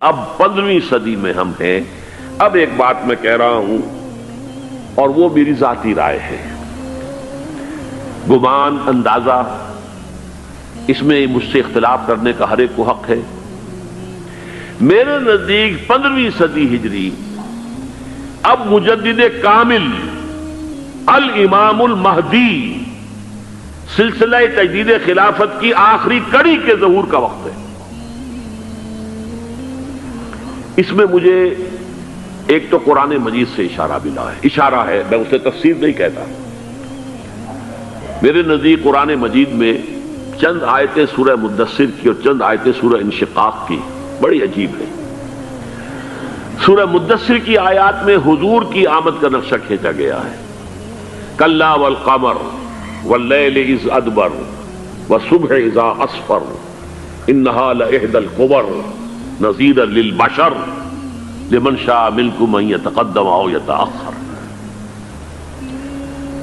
اب 15ویں صدی میں ہم ہیں۔ اب ایک بات میں کہہ رہا ہوں اور وہ میری ذاتی رائے ہے، گمان اندازہ اس میں مجھ سے اختلاف کرنے کا ہر ایک کو حق ہے۔ میرے نزدیک 15ویں صدی ہجری اب مجدد کامل الامام المہدی سلسلہ تجدید خلافت کی آخری کڑی کے ظہور کا وقت ہے۔ اس میں مجھے ایک تو قرآن مجید سے اشارہ ملا ہے، اشارہ ہے، میں اسے تفسیر نہیں کہتا۔ میرے نزدیک قرآن مجید میں چند آیتیں سورہ مدثر کی اور چند آیتیں سورہ انشقاق کی بڑی عجیب ہے۔ سورہ مدثر کی آیات میں حضور کی آمد کا نقشہ کھینچا گیا ہے، کلا والقمر واللیل اذ ادبر والصبح اذا اسفر انہا لإحدی الکبر نذیرا للبشر لمن شاء منکم ان یتقدم او یتأخر۔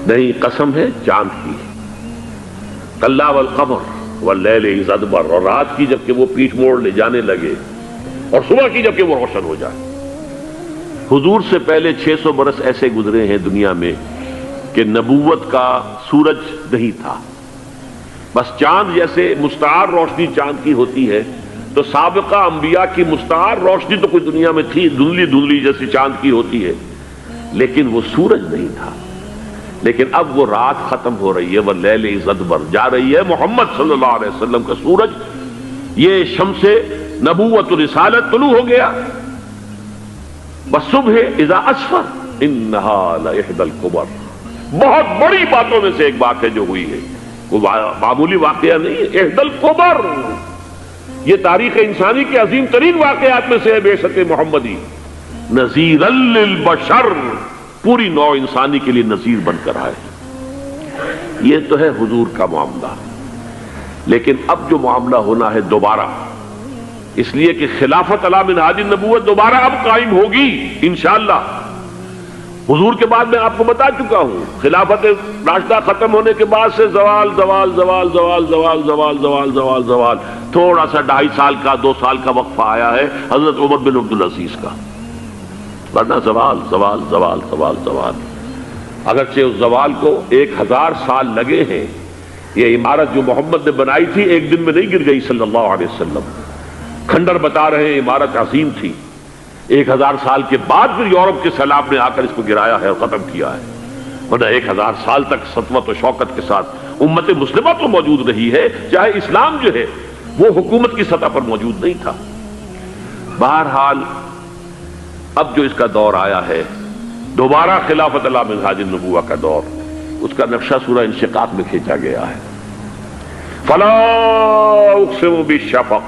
نہیں، قسم ہے چاند کی، کلا والقمر واللیل اذ ادبر، اور رات کی جبکہ وہ پیٹھ موڑ لے جانے لگے اور صبح کی جبکہ وہ روشن ہو جائے۔ حضور سے پہلے 600 برس ایسے گزرے ہیں دنیا میں کہ نبوت کا سورج نہیں تھا، بس چاند جیسے مستعار روشنی چاند کی ہوتی ہے، تو سابقہ انبیاء کی مستعار روشنی تو کوئی دنیا میں تھی، دھندلی دھندلی جیسی چاند کی ہوتی ہے، لیکن وہ سورج نہیں تھا۔ لیکن اب وہ رات ختم ہو رہی ہے، واللیل اذ ادبر، جا رہی ہے محمد صلی اللہ علیہ وسلم کا سورج، یہ شمس نبوت و رسالت طلوع ہو گیا۔ والصبح اذا اسفر انہا لإحدی الکبر، بہت بڑی باتوں میں سے ایک بات ہے جو ہوئی ہے، کوئی معمولی واقعہ نہیں ہے، احدی الکبر، یہ تاریخ انسانی کے عظیم ترین واقعات میں سے ہے بعثت محمدی، نذیرا للبشر، پوری نوع انسانی کے لیے نذیر بن کر آئے۔ یہ تو ہے حضور کا معاملہ، لیکن اب جو معاملہ ہونا ہے دوبارہ، اس لیے کہ خلافت علی منہاج النبوت دوبارہ اب قائم ہوگی انشاءاللہ۔ حضور کے بعد میں آپ کو بتا چکا ہوں، خلافت راشدہ ختم ہونے کے بعد سے زوال زوال زوال زوال زوال زوال زوال زوال زوال، تھوڑا سا 2.5 سال کا 2 سال کا وقفہ آیا ہے حضرت عمر بن عبدالعزیز کا، ورنہ زوال زوال زوال زوال زوال۔ اگرچہ اس زوال کو 1000 سال لگے ہیں، یہ عمارت جو محمد نے بنائی تھی ایک دن میں نہیں گر گئی صلی اللہ علیہ وسلم، کھنڈر بتا رہے ہیں عمارت عظیم تھی، 1000 سال کے بعد پھر یورپ کے سیلاب نے آ کر اس کو گرایا ہے اور ختم کیا ہے، ورنہ 1000 سال تک سطوت و شوکت کے ساتھ امت مسلمہ تو موجود رہی ہے، چاہے اسلام جو ہے وہ حکومت کی سطح پر موجود نہیں تھا۔ بہرحال اب جو اس کا دور آیا ہے دوبارہ خلافت علی منہاج النبوہ کا دور، اس کا نقشہ سورہ انشقاق میں کھینچا گیا ہے۔ فلا اقسم بالشفق،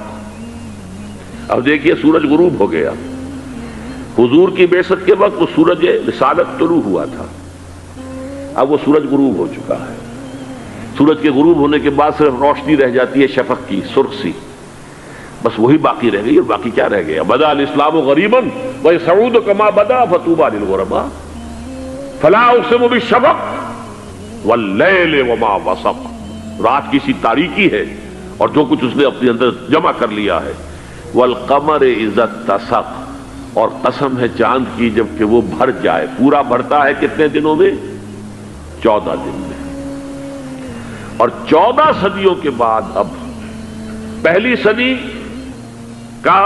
اب دیکھیے سورج غروب ہو گیا، حضور کی بعثت کے وقت وہ سورج رسالت طلوع ہوا تھا، اب وہ سورج غروب ہو چکا ہے۔ سورج کے غروب ہونے کے بعد صرف روشنی رہ جاتی ہے شفق کی، سرخ سی، بس وہی باقی رہ گئی، اور باقی کیا رہ گیا؟ بدا الاسلام غریبا ویسعود کما بدا فطوبی للغرباء، فلا اقسم بالشفق واللیل وما وسق، رات کی سی تاریکی ہے اور جو کچھ اس نے اپنے اندر جمع کر لیا ہے، والقمر اذا اتسق، اور قسم ہے چاند کی جب کہ وہ بھر جائے، پورا بھرتا ہے کتنے دنوں میں؟ 14 دن میں۔ اور 14 صدیوں کے بعد اب پہلی صدی کا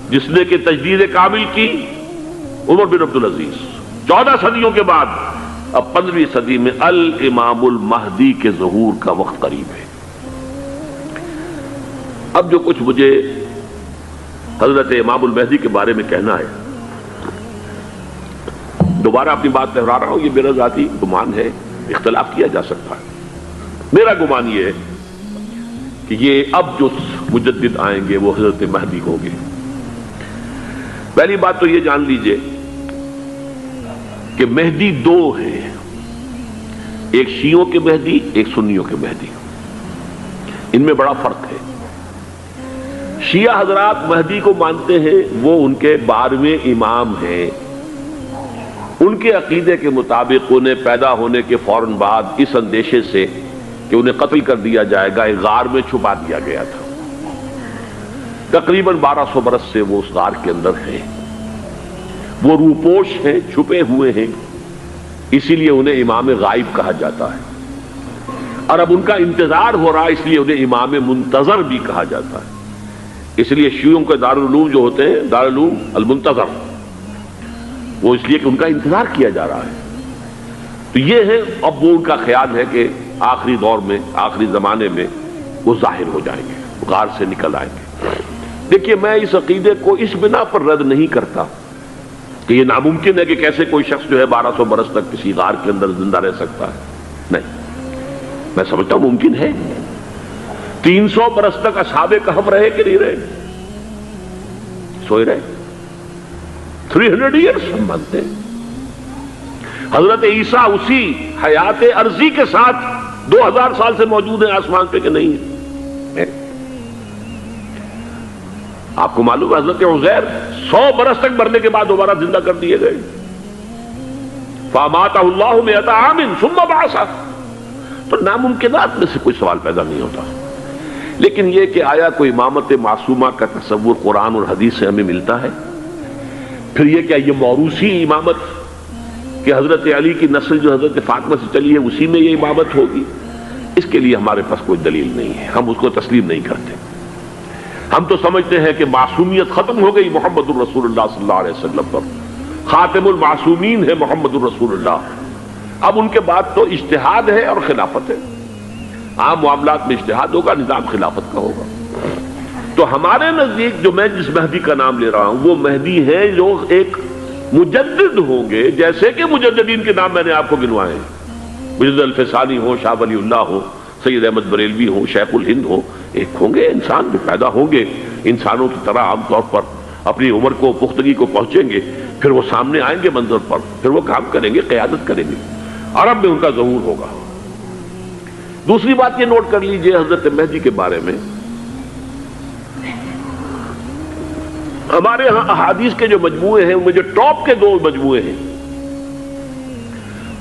جس نے کہ تجدید کامل کی عمر بن عبدالعزیز، 14 صدیوں کے بعد اب 15ویں صدی میں الامام المہدی کے ظہور کا وقت قریب ہے۔ اب جو کچھ مجھے حضرت امام المہدی کے بارے میں کہنا ہے، دوبارہ اپنی بات دہرا رہا ہوں، یہ میرا ذاتی گمان ہے، اختلاف کیا جا سکتا ہے۔ میرا گمان یہ ہے کہ یہ اب جو مجدد آئیں گے وہ حضرت مہدی ہوں گے۔ پہلی بات تو یہ جان لیجئے کہ مہدی 2 ہیں، ایک شیعوں کے مہدی، ایک سنیوں کے مہدی، ان میں بڑا فرق ہے۔ شیعہ حضرات مہدی کو مانتے ہیں، وہ ان کے 12ویں امام ہیں، ان کے عقیدے کے مطابق انہیں پیدا ہونے کے فوراً بعد اس اندیشے سے کہ انہیں قتل کر دیا جائے گا ایک غار میں چھپا دیا گیا تھا۔ تقریباً 1200 برس سے وہ اس غار کے اندر ہیں، وہ روپوش ہیں، چھپے ہوئے ہیں، اسی لیے انہیں امام غائب کہا جاتا ہے، اور اب ان کا انتظار ہو رہا ہے اس لیے انہیں امام منتظر بھی کہا جاتا ہے۔ اس لیے شیعوں کے دارالعلوم جو ہوتے ہیں دارالعلوم المنتظر، وہ اس لیے کہ ان کا انتظار کیا جا رہا ہے۔ تو یہ ہے، اب وہ ان کا خیال ہے کہ آخری دور میں، آخری زمانے میں وہ ظاہر ہو جائیں گے، غار سے نکل آئیں گے۔ دیکھیے، میں اس عقیدے کو اس بنا پر رد نہیں کرتا کہ یہ ناممکن ہے کہ کیسے کوئی شخص جو ہے 1200 برس تک کسی غار کے اندر زندہ رہ سکتا ہے، نہیں، میں سمجھتا ہوں ممکن ہے۔ 300 برس تک اصحاب کہف رہے کہ نہیں رہے؟ سوئے رہے۔ 300 ایئرس ہم مانتے ہیں۔ حضرت عیسیٰ اسی حیات عرضی کے ساتھ 2000 سال سے موجود ہیں آسمان پہ کہ نہیں ہے؟ آپ کو معلوم ہے حضرت عزیر 100 برس تک مرنے کے بعد دوبارہ زندہ کر دیے گئے۔ فَأَمَاتَهُ اللَّهُ مِئَةَ عَامٍ ثُمَّ بَعَثَهُ۔ تو ناممکنات میں سے کوئی سوال پیدا نہیں ہوتا، لیکن یہ کہ آیا کوئی امامت معصومہ کا تصور قرآن اور حدیث سے ہمیں ملتا ہے؟ پھر یہ کیا یہ موروثی امامت کہ حضرت علی کی نسل جو حضرت فاطمہ سے چلی ہے اسی میں یہ امامت ہوگی؟ اس کے لیے ہمارے پاس کوئی دلیل نہیں ہے، ہم اس کو تسلیم نہیں کرتے۔ ہم تو سمجھتے ہیں کہ معصومیت ختم ہو گئی محمد الرسول اللہ صلی اللہ علیہ وسلم پر، خاتم المعصومین ہے محمد الرسول اللہ۔ اب ان کے بعد تو اجتہاد ہے اور خلافت ہے، عام معاملات میں اجتہاد ہوگا، نظام خلافت کا ہوگا۔ تو ہمارے نزدیک جو میں جس مہدی کا نام لے رہا ہوں وہ مہدی ہے جو ایک مجدد ہوں گے، جیسے کہ مجددین کے نام میں نے آپ کو گنوائے ہیں، مجدد الفسانی ہو، شاہ ولی اللہ ہو، سید احمد بریلوی ہو، شیخ الہند ہو، ایک ہوں گے انسان جو پیدا ہوں گے انسانوں کی طرح عام طور پر اپنی عمر کو پختگی کو پہنچیں گے، پھر وہ سامنے آئیں گے منظر پر، پھر وہ کام کریں گے، قیادت کریں گے، عرب میں ان کا ظہور ہوگا۔ دوسری بات یہ نوٹ کر لیجئے حضرت مہدی کے بارے میں، ہمارے ہاں احادیث کے جو مجموعے ہیں ان میں جو ٹاپ کے 2 مجموعے ہیں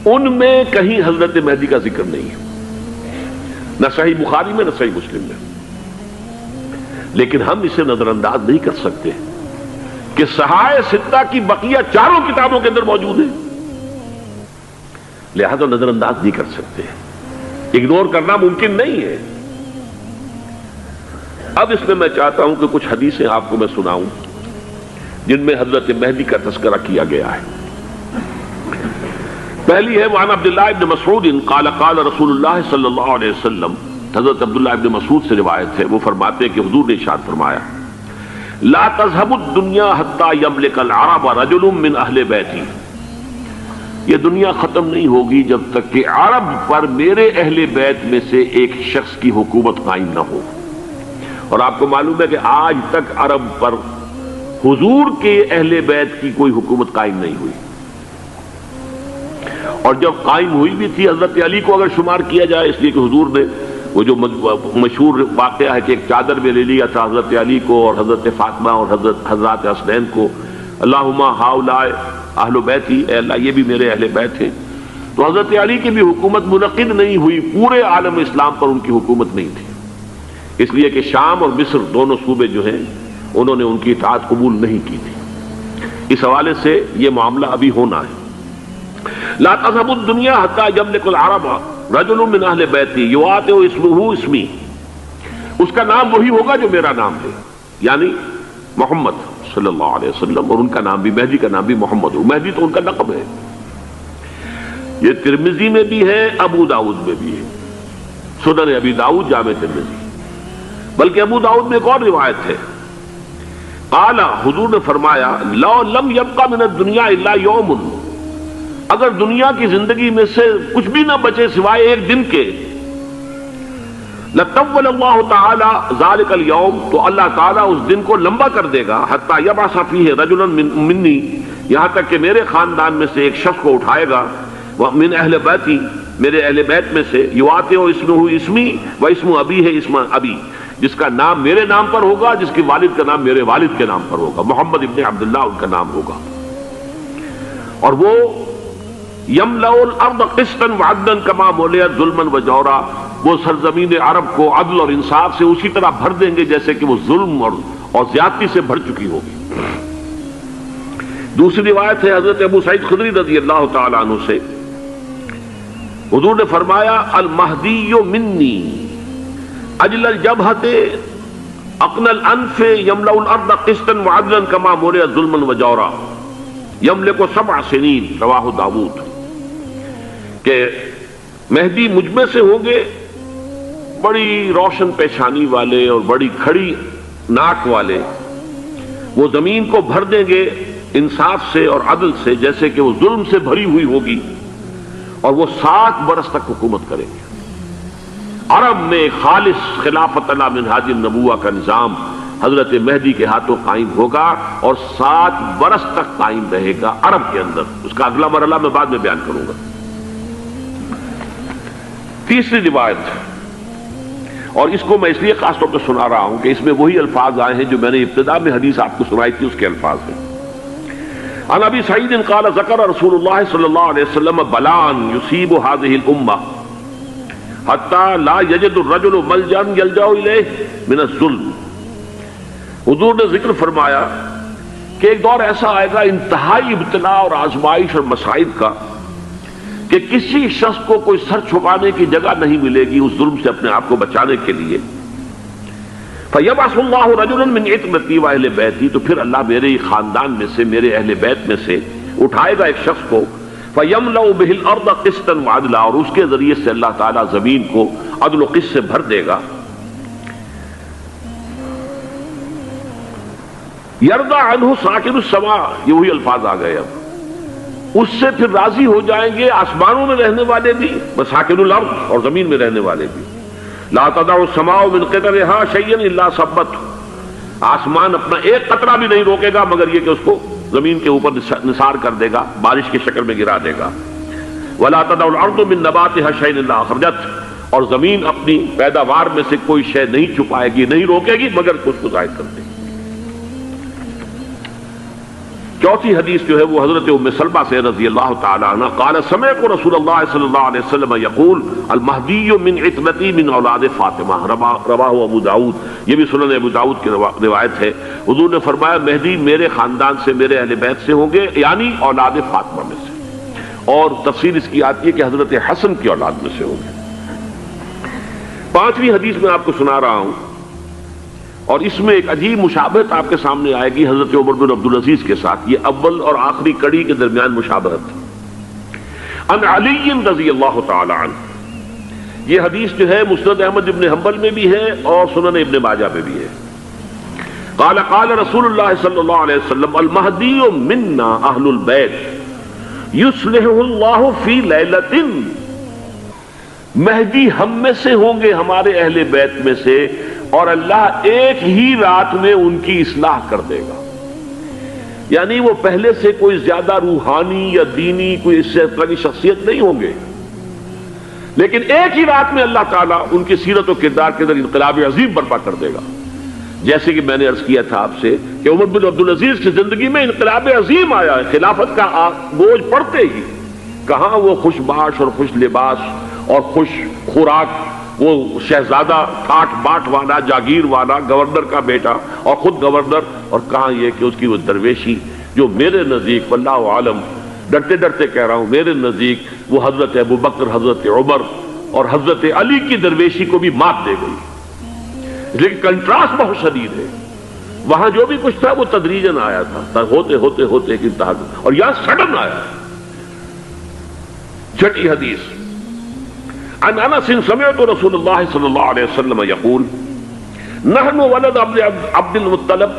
ان میں کہیں حضرت مہدی کا ذکر نہیں ہے، نہ صحیح بخاری میں نہ صحیح مسلم میں، لیکن ہم اسے نظر انداز نہیں کر سکتے کہ صحائح ستہ کی بقیہ 4 کتابوں کے اندر موجود ہے، لہذا نظر انداز نہیں کر سکتے، اگنور کرنا ممکن نہیں ہے۔ اب اس میں میں چاہتا ہوں کہ کچھ حدیثیں آپ کو میں سناؤں جن میں حضرت مہدی کا تذکرہ کیا گیا ہے۔ پہلی ہے وعن عبداللہ ابن مسعود قال قال رسول اللہ صلی اللہ علیہ وسلم، حضرت عبداللہ ابن مسعود سے روایت ہے، وہ فرماتے ہیں کہ حضور نے ارشاد فرمایا لا تذهب الدنيا حتى يملك العرب رجل من اہل بیتی، یہ دنیا ختم نہیں ہوگی جب تک کہ عرب پر میرے اہل بیت میں سے ایک شخص کی حکومت قائم نہ ہو۔ اور آپ کو معلوم ہے کہ آج تک عرب پر حضور کے اہل بیت کی کوئی حکومت قائم نہیں ہوئی، اور جب قائم ہوئی بھی تھی حضرت علی کو اگر شمار کیا جائے، اس لیے کہ حضور نے وہ جو مشہور واقعہ ہے کہ ایک چادر میں لے لیا تھا حضرت علی کو اور حضرت فاطمہ اور حضرت حسنین کو، اللہم ہؤلاء اہل بیتی، اے اللہ یہ بھی میرے اہل بیت ہیں، تو حضرت علی کی بھی حکومت منعقد نہیں ہوئی، پورے عالم اسلام پر ان کی حکومت نہیں تھی، اس لیے کہ شام اور مصر دونوں صوبے جو ہیں انہوں نے ان کی اطاعت قبول نہیں کی تھی۔ اس حوالے سے یہ معاملہ ابھی ہونا ہے۔ لا تذهب الدنيا حتى يملك العرب رجل من اہل بیتی یواطئ اسمہ اسمی، اس کا نام وہی ہوگا جو میرا نام ہے، یعنی محمد صلی اللہ علیہ وسلم، اور ان کا نام بھی مہدی کا نام بھی محمد ہو، مہدی تو ان کا لقب ہے۔ یہ ترمذی میں بھی ہے، ابو داؤد میں بھی ہے، سنن ابی داؤد، جامع ترمذی، بلکہ ابو داؤد میں ایک اور روایت ہے، قال حضور نے فرمایا لو لم يبقى من الدنيا الا يوم، اگر دنیا کی زندگی میں سے کچھ بھی نہ بچے سوائے ایک دن کے، لطول اللہ تعالی ذلك اليوم، تو اللہ تعالیٰ اس دن کو لمبا کر دے گا، حتی یبعث فیہ رجلا منی، یہاں تک کہ میرے خاندان میں سے ایک شخص کو اٹھائے گا، من اہل بیتی، میرے اہل بیت میں سے، یواطئ اسمہ اسمی و اسم ابی ہے اسم ابی، جس کا نام میرے نام پر ہوگا، جس کے والد کا نام میرے والد کے نام پر ہوگا، محمد ابن عبداللہ ان کا نام ہوگا، اور وہ یملأ الارض قسطا وعدلا کما ملئت ظلما وجورا، وہ سرزمین عرب کو عدل اور انصاف سے اسی طرح بھر دیں گے جیسے کہ وہ ظلم اور زیادتی سے بھر چکی ہوگی۔ دوسری روایت ہے حضرت ابو سعید خدری رضی اللہ تعالی عنہ سے، حضور نے فرمایا المہدی منی اجل الجبہۃ اقن الانف یملأ الارض قسطا وعدلا کما ملئ ظلما وجورا یملک 7 سنین، رواہ داؤد، کہ مہدی مجھ میں سے ہوں گے بڑی روشن پیشانی والے اور بڑی کھڑی ناک والے، وہ زمین کو بھر دیں گے انصاف سے اور عدل سے، جیسے کہ وہ ظلم سے بھری ہوئی ہوگی، اور وہ 7 برس تک حکومت کریں گے۔ عرب میں خالص خلافت علی منہاج النبوہ کا نظام حضرت مہدی کے ہاتھوں قائم ہوگا اور 7 برس تک قائم رہے گا عرب کے اندر۔ اس کا اگلا مرحلہ میں بعد میں بیان کروں گا۔ تیسری روایت، اور اس کو میں اس لیے خاص طور پہ سنا رہا ہوں کہ اس میں وہی الفاظ آئے ہیں جو میں نے ابتدا میں حدیث آپ کو سنائی تھی، اس کے الفاظ ہیں۔ عن ابی سعید قال ذکر رسول اللہ صلی اللہ علیہ وسلم بلاء یصیب هذه الامہ حتی لا یجد الرجل ملجا یلجا الیہ من الظلم۔ حضور نے ذکر فرمایا کہ ایک دور ایسا آئے گا انتہائی ابتلاء اور آزمائش اور مصائب کا کہ کسی شخص کو کوئی سر چھپانے کی جگہ نہیں ملے گی اس ظلم سے اپنے آپ کو بچانے کے لیے۔ فَيَبْعَثُ اللَّهُ رَجُلًا مِنْ عِتْرَتِي وَأَهْلِ بَيْتِي، تو پھر اللہ میرے خاندان میں سے، میرے اہل بیت میں سے اٹھائے گا ایک شخص کو، فَيَمْلَأُ بِهِ الْأَرْضَ قِسْطًا وَعَدْلًا، اور اس کے ذریعے سے اللہ تعالیٰ زمین کو عدل و قسط سے بھر دے گا۔ يَرْضَى عَنْهُ سَاكِنُ السَّمَاءِ، یہ وہی الفاظ آ گئے اب، اس سے پھر راضی ہو جائیں گے آسمانوں میں رہنے والے بھی، وَسَاكِنُ الْأَرْضِ، اور زمین میں رہنے والے بھی۔ لا تدع السماء من قطرها شيئا الا ثبته، آسمان اپنا ایک قطرہ بھی نہیں روکے گا مگر یہ کہ اس کو زمین کے اوپر نثار کر دے گا، بارش کی شکل میں گرا دے گا۔ ولا تدع الارض من نباتها شيئا الا اخرجته، اور زمین اپنی پیداوار میں سے کوئی شے نہیں چھپائے گی، نہیں روکے گی مگر اس کو ظاہر کر دے گی۔ چوتھی حدیث جو ہے وہ حضرت ام سلمہ سے رضی اللہ تعالی عنہ قال سمعت رسول اللہ صلی اللہ علیہ وسلم یقول المہدی من عترتی من اولاد فاطمہ، رواہ ابو داؤد، یہ بھی سنن ابو داؤد کی روایت ہے۔ حضور نے فرمایا مہدی میرے خاندان سے، میرے اہل بیت سے ہوں گے، یعنی اولاد فاطمہ میں سے، اور تفسیر اس کی آتی ہے کہ حضرت حسن کی اولاد میں سے ہوں گے۔ پانچویں حدیث میں آپ کو سنا رہا ہوں، اور اس میں ایک عجیب مشابہت آپ کے سامنے آئے گی حضرت عمر بن عبدالعزیز کے ساتھ، یہ اول اور آخری کڑی کے درمیان مشابہت۔ عن علی رضی اللہ تعالی عنہ، یہ حدیث جو ہے مسند احمد ابن حنبل میں بھی ہے اور سنن ابن ماجہ میں بھی ہے۔ قال قال رسول اللہ صلی اللہ علیہ وسلم المہدی منا اہل البیت یصلح اللہ فی لیلۃ، مہدی ہم میں سے ہوں گے، ہمارے اہل بیت میں سے، اور اللہ ایک ہی رات میں ان کی اصلاح کر دے گا۔ یعنی وہ پہلے سے کوئی زیادہ روحانی یا دینی کوئی اس سے طرح کی شخصیت نہیں ہوں گے، لیکن ایک ہی رات میں اللہ تعالیٰ ان کی سیرت و کردار کے اندر انقلاب عظیم برپا کر دے گا۔ جیسے کہ میں نے عرض کیا تھا آپ سے کہ عمر بن عبدالعزیز کی زندگی میں انقلاب عظیم آیا ہے، خلافت کا بوجھ پڑتے ہی کہاں وہ خوش باش اور خوش لباس اور خوش خوراک، وہ شہزادہ ٹھاٹ باٹ والا، جاگیر والا، گورنر کا بیٹا اور خود گورنر، اور کہاں یہ کہ اس کی وہ درویشی جو میرے نزدیک واللہ عالم، ڈرتے ڈرتے کہہ رہا ہوں، میرے نزدیک وہ حضرت ابو بکر، حضرت عمر اور حضرت علی کی درویشی کو بھی مات دے گئی۔ لیکن کنٹراسٹ بہت شدید ہے، وہاں جو بھی کچھ تھا وہ تدریجاً آیا تھا، ہوتے ہوتے ہوتے ایک انتہا، اور یہاں سڈن آیا۔ چھٹی حدیث، عن انس سمعت رسول اللہ صلی اللہ علیہ وسلم یقول نحن ولد عبد المطلب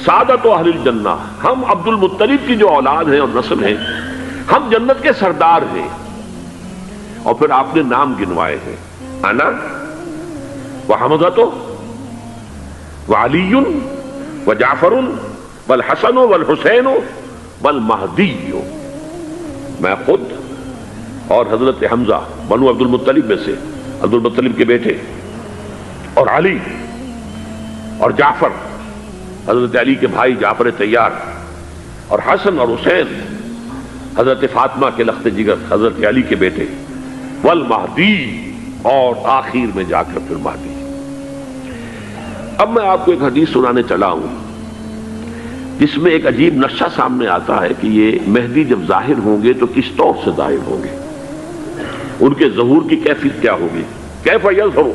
سعادت اہل الجنہ، ہم عبد المطلب کی جو اولاد ہیں اور نسل ہیں، ہم جنت کے سردار ہیں۔ اور پھر آپ نے نام گنوائے ہیں، انا وحمزۃ وعلی وجعفر والحسن والحسین والمہدی، میں خود اور حضرت حمزہ بنو عبد المطلب میں سے، عبد المطلب کے بیٹے، اور علی اور جعفر حضرت علی کے بھائی جعفر طیار، اور حسن اور حسین حضرت فاطمہ کے لخت جگر حضرت علی کے بیٹے، والمہدی، اور آخر میں جا کر پھر مہدی۔ اب میں آپ کو ایک حدیث سنانے چلا ہوں جس میں ایک عجیب نقشہ سامنے آتا ہے کہ یہ مہدی جب ظاہر ہوں گے تو کس طور سے ظاہر ہوں گے، ان کے ظہور کی کیفیت کیا ہوگی، کیف یظہر۔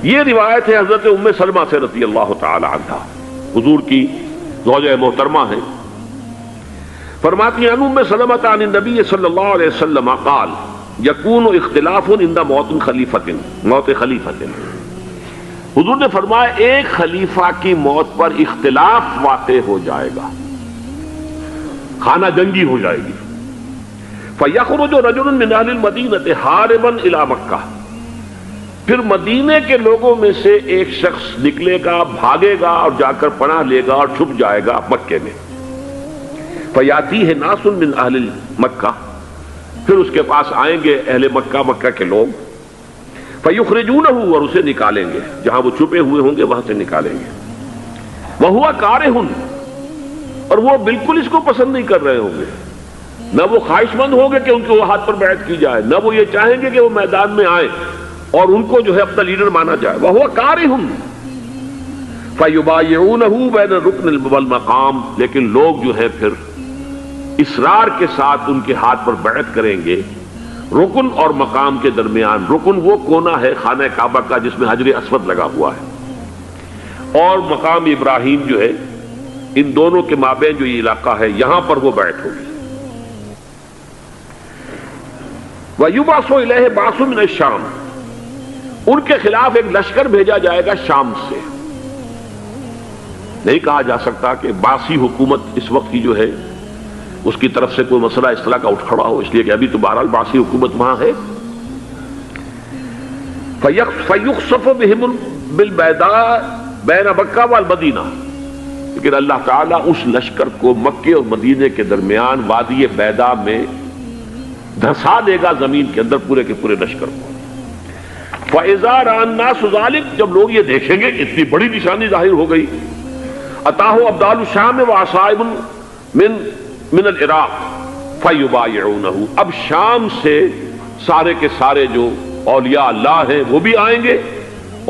یہ روایت ہے حضرت ام سلمہ سے رضی اللہ تعالی عنہا، حضور کی زوجہ محترمہ ہیں، فرماتی ہیں ام سلمہ عن النبی صلی اللہ علیہ وسلم قال یکون اختلاف عند موت خلیفۃ۔ حضور نے فرمایا ایک خلیفہ کی موت پر اختلاف واقع ہو جائے گا، خانہ جنگی ہو جائے گی۔ فَيَخْرُجُ رَجُلٌ مِّنْ أَهْلِ الْمَدِينَةِ حَارِبًا إِلَى مَكَّةَ، پھر مدینے کے لوگوں میں سے ایک شخص نکلے گا، بھاگے گا اور جا کر پناہ لے گا اور چھپ جائے گا مکے میں۔ فَيَأْتِيهِ نَاسٌ مِّنْ أَهْلِ مَكَّةِ، پھر اس کے پاس آئیں گے اہل مکہ، مکہ کے لوگ، فَيُخْرِجُونَهُ، اور اسے نکالیں گے، جہاں وہ چھپے ہوئے ہوں گے وہاں سے نکالیں گے۔ وَهُوَ كَارِهٌ، اور وہ بالکل اس کو پسند نہیں کر رہے ہوں گے، نہ وہ خواہش مند ہوں گے کہ ان کے وہ ہاتھ پر بیعت کی جائے، نہ وہ یہ چاہیں گے کہ وہ میدان میں آئیں اور ان کو جو ہے اپنا لیڈر مانا جائے۔ وَهُوَ كَارِهٌ فَيُبَايِعُونَهُ بَيْنَ الرُّكْنِ وَالْمَقَامِ، لیکن لوگ جو ہے پھر اصرار کے ساتھ ان کے ہاتھ پر بیعت کریں گے رکن اور مقام کے درمیان۔ رکن وہ کونا ہے خانہ کعبہ کا جس میں حجر اسود لگا ہوا ہے، اور مقام ابراہیم جو ہے، ان دونوں کے مابین جو یہ علاقہ ہے یہاں پر وہ بیعت ہوگی۔ وَيُبْعَثُ إِلَيْهِ بَعْثٌ مِّنَ الشَّامِ، ان کے خلاف ایک لشکر بھیجا جائے گا شام سے۔ نہیں کہا جا سکتا کہ باسی حکومت اس وقت کی جو ہے اس کی طرف سے کوئی مسئلہ اس طرح کا اٹھ کھڑا ہو، اس لیے کہ ابھی تو بہرحال باسی حکومت وہاں ہے۔ فَيُخْسَفُ بِهِمْ بِالْبَيْضَاءِ بَيْنَ مَكَّةَ وَالْمَدِينَةِ، لیکن اللہ تعالیٰ اس لشکر کو مکے اور مدینے کے درمیان وادی بیضاء میں دھسا دے گا زمین کے اندر پورے کے پورے لشکر کو۔ فَإِذَا رَأَى النَّاسُ ذَلِكَ، جب لوگ یہ دیکھیں گے کہ اتنی بڑی نشانی ظاہر ہو گئی، أَتَاهُ أَبْدَالُ الشَّامِ وَعَصَائِبٌ من العراق فَيُبَايِعُونَهُ، اب شام سے سارے کے سارے جو اولیاء اللہ ہیں وہ بھی آئیں گے،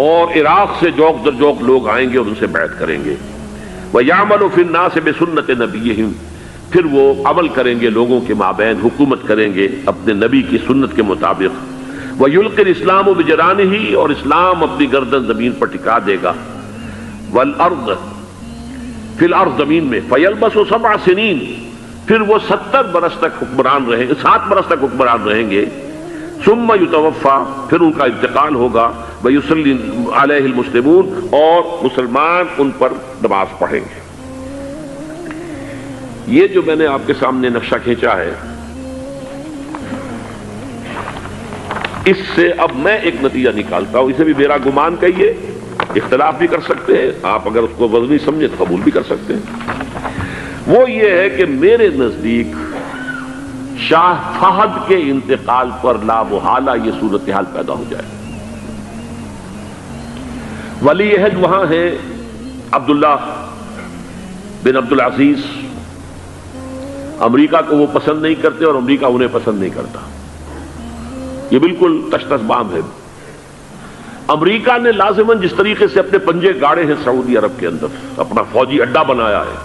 اور عراق سے جوق در جوق لوگ آئیں گے اور ان سے بیعت کریں گے۔ وَيَعْمَلُ فِي النَّاسِ بِسُنَّةِ نَبِيِّهِمْ، پھر وہ عمل کریں گے لوگوں کے مابین، حکومت کریں گے اپنے نبی کی سنت کے مطابق۔ وَيُلْقِي الْإِسْلَامُ بِجَرَانِهِ، اور اسلام اپنی گردن زمین پر ٹکا دے گا۔ وَالْأَرْض فِي الْأَرْض، زمین میں۔ فَيَلْبَسُ 7 سنین، پھر وہ 7 برس تک حکمران رہیں گے، 7 برس تک حکمران رہیں گے۔ ثم یتوفا، پھر ان کا انتقال ہوگا۔ ویصلی علیہ المسلمون، اور مسلمان ان پر نماز پڑھیں گے۔ یہ جو میں نے آپ کے سامنے نقشہ کھینچا ہے، اس سے اب میں ایک نتیجہ نکالتا ہوں، اسے بھی میرا گمان کہیے، اختلاف بھی کر سکتے ہیں آپ، اگر اس کو وزنی سمجھے تو قبول بھی کر سکتے ہیں۔ وہ یہ ہے کہ میرے نزدیک شاہ فہد کے انتقال پر لا محالہ یہ صورتحال پیدا ہو جائے۔ ولی عہد وہاں ہے عبداللہ بن عبدالعزیز، امریکہ کو وہ پسند نہیں کرتے اور امریکہ انہیں پسند نہیں کرتا، یہ بالکل تش تش بام ہے۔ امریکہ نے لازماً جس طریقے سے اپنے پنجے گاڑے ہیں سعودی عرب کے اندر، اپنا فوجی اڈا بنایا ہے،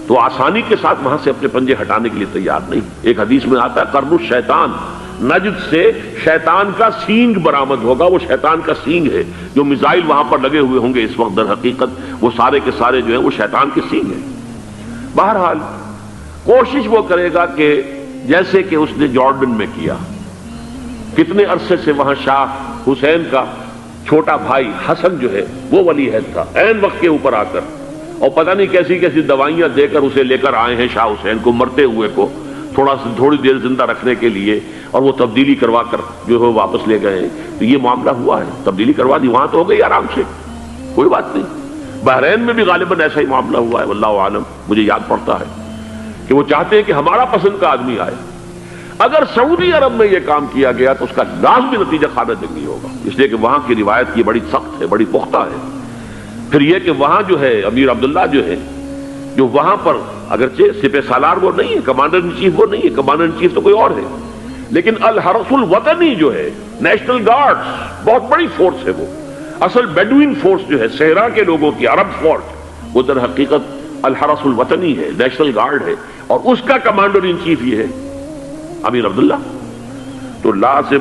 تو آسانی کے ساتھ وہاں سے اپنے پنجے ہٹانے کے لیے تیار نہیں۔ ایک حدیث میں آتا ہے قرن الشیطان، نجد سے شیطان کا سینگ برآمد ہوگا، وہ شیطان کا سینگ ہے، جو میزائل وہاں پر لگے ہوئے ہوں گے اس وقت، در حقیقت وہ سارے کے سارے جو ہیں وہ شیطان کے سینگ ہیں۔ بہرحال کوشش وہ کرے گا کہ جیسے کہ اس نے جارڈن میں کیا، کتنے عرصے سے وہاں شاہ حسین کا چھوٹا بھائی حسن جو ہے وہ ولی عہد تھا، عین وقت کے اوپر آ کر، اور پتہ نہیں کیسی کیسی دوائیاں دے کر اسے لے کر آئے ہیں شاہ حسین کو، مرتے ہوئے کو تھوڑی دیر زندہ رکھنے کے لیے، اور وہ تبدیلی کروا کر جو ہے واپس لے گئے ہیں۔ تو یہ معاملہ ہوا ہے، تبدیلی کروا دی، وہاں تو ہو گئی آرام سے، کوئی بات نہیں۔ بحرین میں بھی غالباً ایسا ہی معاملہ ہوا ہے، واللہ عالم، مجھے یاد پڑتا ہے کہ وہ چاہتے ہیں کہ ہمارا پسند کا آدمی آئے۔ اگر سعودی عرب میں یہ کام کیا گیا تو اس کا لازمی نتیجہ خانہ جنگی ہوگا، اس لیے کہ وہاں کی روایت یہ بڑی سخت ہے، بڑی پختہ ہے۔ پھر یہ کہ وہاں جو ہے امیر عبداللہ جو ہے، جو وہاں پر اگرچہ سپہ سالار وہ نہیں ہے، کمانڈر ان چیف وہ نہیں ہے، کمانڈر ان چیف تو کوئی اور ہے، لیکن الحرس الوطنی جو ہے، نیشنل گارڈز، بہت بڑی فورس ہے وہ۔ اصل بیڈوین فورس جو ہے صحرا کے لوگوں کی عرب فورس، وہ در حقیقت الحرس الوطنی ہے، نیشنل گارڈ ہے، اور اس کا کمانڈر ان چیف یہ ہے امیر عبداللہ. تو لا سے